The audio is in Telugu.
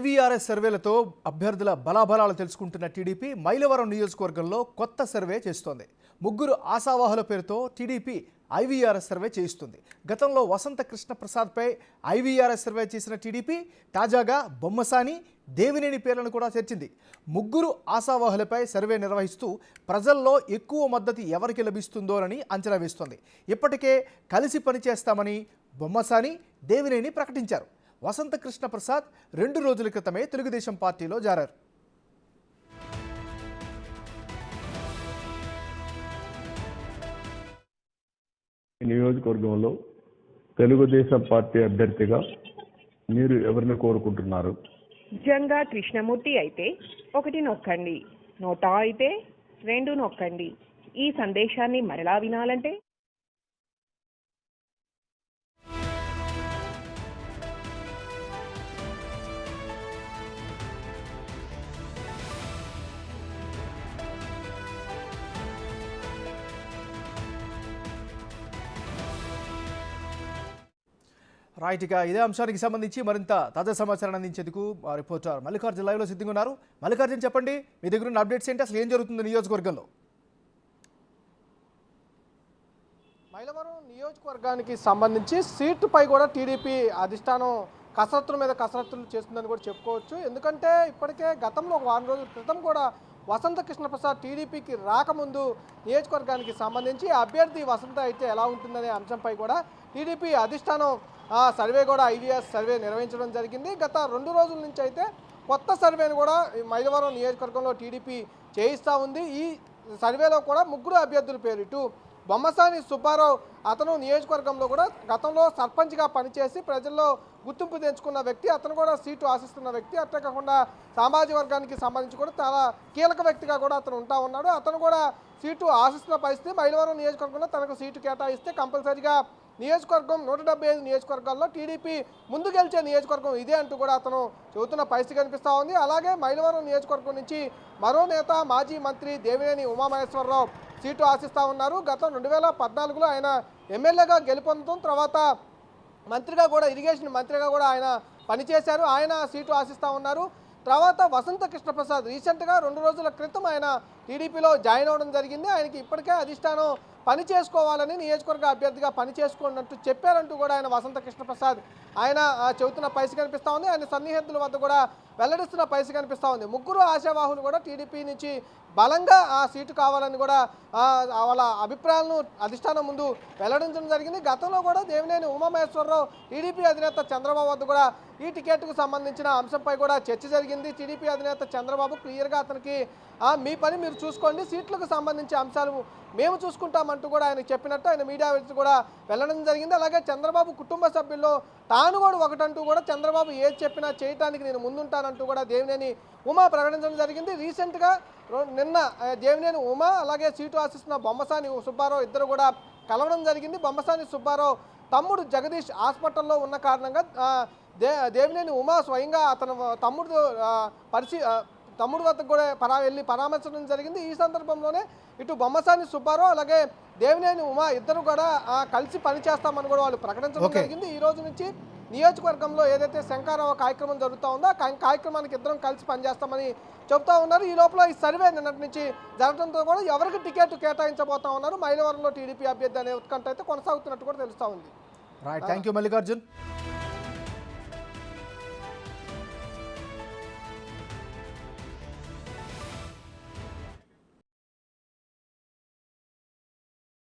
ఐవీఆర్ఎస్ సర్వేలతో అభ్యర్థుల బలాబలాలు తెలుసుకుంటున్న టీడీపీ మైలవరం నియోజకవర్గంలో కొత్త సర్వే చేస్తోంది. ముగ్గురు ఆశావాహుల పేరుతో టీడీపీ ఐవీఆర్ఎస్ సర్వే చేయిస్తుంది. గతంలో వసంత కృష్ణ ప్రసాద్పై ఐవీఆర్ఎస్ సర్వే చేసిన టీడీపీ తాజాగా బొమ్మసాని, దేవినేని పేర్లను కూడా చేర్చింది. ముగ్గురు ఆశావాహులపై సర్వే నిర్వహిస్తూ ప్రజల్లో ఎక్కువ మద్దతు ఎవరికి లభిస్తుందోనని అంచనా వేస్తోంది. ఇప్పటికే కలిసి పనిచేస్తామని బొమ్మసాని, దేవినేని ప్రకటించారు. వసంత కృష్ణ ప్రసాద్ 2 రోజుల క్రితమే తెలుగుదేశం పార్టీలో జారారు. నియోజకవర్గంలో తెలుగుదేశం పార్టీ అభ్యర్థిగా మీరు ఎవరిని కోరుకుంటున్నారు? జంగా కృష్ణమూర్తి అయితే 1 నొక్కండి, నోటా అయితే 2 నొక్కండి. ఈ సందేశాన్ని మరలా వినాలంటే రైట్. ఇక ఇదే అంశానికి సంబంధించి మరింత తాజా సమాచారాన్ని అందించేందుకు మా రిపోర్టర్ మల్లికార్జున లైవ్లో సిద్ధంగా ఉన్నారు. మల్లికార్జున, చెప్పండి, మీ దగ్గర ఉన్న అప్డేట్స్ ఏంటి? అసలు ఏం జరుగుతుంది నియోజకవర్గంలో? మైలవరం నియోజకవర్గానికి సంబంధించి సీటుపై కూడా టీడీపీ అధిష్టానం కసరత్తుల మీద కసరత్తులు చేస్తుందని కూడా చెప్పుకోవచ్చు. ఎందుకంటే ఇప్పటికే గతంలో 1 వారం రోజుల క్రితం కూడా వసంత కృష్ణప్రసాద్ టీడీపీకి రాకముందు నియోజకవర్గానికి సంబంధించి అభ్యర్థి వసంత అయితే ఎలా ఉంటుందనే అంశంపై కూడా టీడీపీ అధిష్టానం సర్వే కూడా ఐవీఆర్ఎస్ సర్వే నిర్వహించడం జరిగింది. గత 2 రోజుల నుంచి అయితే కొత్త సర్వేను కూడా మైలవరం నియోజకవర్గంలో టీడీపీ చేయిస్తూ ఉంది. ఈ సర్వేలో కూడా ముగ్గురు అభ్యర్థుల పేరు, ఇటు బొమ్మసాని సుబ్బారావు, అతను నియోజకవర్గంలో కూడా గతంలో సర్పంచ్గా పనిచేసి ప్రజల్లో గుర్తింపు తెచ్చుకున్న వ్యక్తి, అతను కూడా సీటు ఆశిస్తున్న వ్యక్తి. అట్లా కాకుండా సామాజిక వర్గానికి సంబంధించి కూడా చాలా కీలక వ్యక్తిగా కూడా అతను ఉంటా ఉన్నాడు. అతను కూడా సీటు ఆశిస్తున్న పరిస్థితి. మైలవరం నియోజకవర్గంలో తనకు సీటు కేటాయిస్తే కంపల్సరీగా నియోజకవర్గం 175 నియోజకవర్గాల్లో టీడీపీ ముందు గెలిచే నియోజకవర్గం ఇదే అంటూ కూడా అతను చెబుతున్న పరిస్థితి కనిపిస్తూ ఉంది. అలాగే మైలవరం నియోజకవర్గం నుంచి మరో నేత, మాజీ మంత్రి దేవినేని ఉమామహేశ్వరరావు సీటు ఆశిస్తూ ఉన్నారు. గతం 2014లో ఆయన ఎమ్మెల్యేగా గెలుపొందడం, తర్వాత మంత్రిగా కూడా, ఇరిగేషన్ మంత్రిగా కూడా ఆయన పనిచేశారు. ఆయన సీటు ఆశిస్తూ ఉన్నారు. తర్వాత వసంత కృష్ణప్రసాద్ రీసెంట్గా 2 రోజుల క్రితం ఆయన టీడీపీలో జాయిన్ అవ్వడం జరిగింది. ఆయనకి ఇప్పటికే అధిష్టానం పని చేసుకోవాలని, నియోజకవర్గ అభ్యర్థిగా పని చేసుకోండి చెప్పారంటూ కూడా ఆయన వసంత కృష్ణప్రసాద్ ఆయన చెబుతున్న పరిస్థితి కనిపిస్తూ ఉంది. ఆయన సన్నిహితుల వద్ద కూడా వెల్లడిస్తున్న పరిస్థితి కనిపిస్తూ ఉంది. ముగ్గురు ఆశావాహులు కూడా టీడీపీ నుంచి బలంగా ఆ సీటు కావాలని కూడా వాళ్ళ అభిప్రాయాలను అధిష్టానం ముందు వెల్లడించడం జరిగింది. గతంలో కూడా దేవినేని ఉమామహేశ్వరరావు టీడీపీ అధినేత చంద్రబాబు వద్ద కూడా ఈ టికెట్కు సంబంధించిన అంశంపై కూడా చర్చ జరిగింది. టీడీపీ అధినేత చంద్రబాబు క్లియర్గా అతనికి మీ పని మీరు చూసుకోండి, సీట్లకు సంబంధించి అంశాలు మేము చూసుకుంటామంటూ కూడా ఆయన చెప్పినట్టు ఆయన మీడియా కూడా వెళ్ళడం జరిగింది. అలాగే చంద్రబాబు కుటుంబ సభ్యుల్లో తాను కూడా ఒకటంటూ కూడా చంద్రబాబు ఏది చెప్పినా చేయడానికి నేను ముందుంటానంటూ కూడా దేవినేని ఉమా ప్రకటించడం జరిగింది. రీసెంట్గా నిన్న దేవినేని ఉమా అలాగే సీటు ఆశిస్తున్న బొమ్మసాని సుబ్బారావు ఇద్దరు కూడా కలవడం జరిగింది. బొమ్మసాని సుబ్బారావు తమ్ముడు జగదీష్ హాస్పిటల్లో ఉన్న కారణంగా దేవినేని ఉమా స్వయంగా అతను తమ్ముడు వద్దకు కూడా వెళ్ళి పరామర్శించడం జరిగింది. ఈ సందర్భంలోనే ఇటు బొమ్మసాని సుబ్బారావు అలాగే దేవినేని ఉమా ఇద్దరు కూడా కలిసి పనిచేస్తామని కూడా వాళ్ళు ప్రకటించడం జరిగింది. ఈ రోజు నుంచి నియోజకవర్గంలో ఏదైతే శంకారావ కార్యక్రమం జరుగుతూ ఉందో ఆ కార్యక్రమానికి ఇద్దరం కలిసి పనిచేస్తామని చెబుతూ ఉన్నారు. ఈ లోపల ఈ సర్వే నిన్నటి నుంచి జరగడంతో కూడా ఎవరికి టికెట్ కేటాయించబోతా ఉన్నారు, మైలవరంలో టీడీపీ అభ్యర్థి అనే ఉత్కంఠ అయితే కొనసాగుతున్నట్టు కూడా తెలుస్తూ ఉంది. Right, thank you Mallikarjun.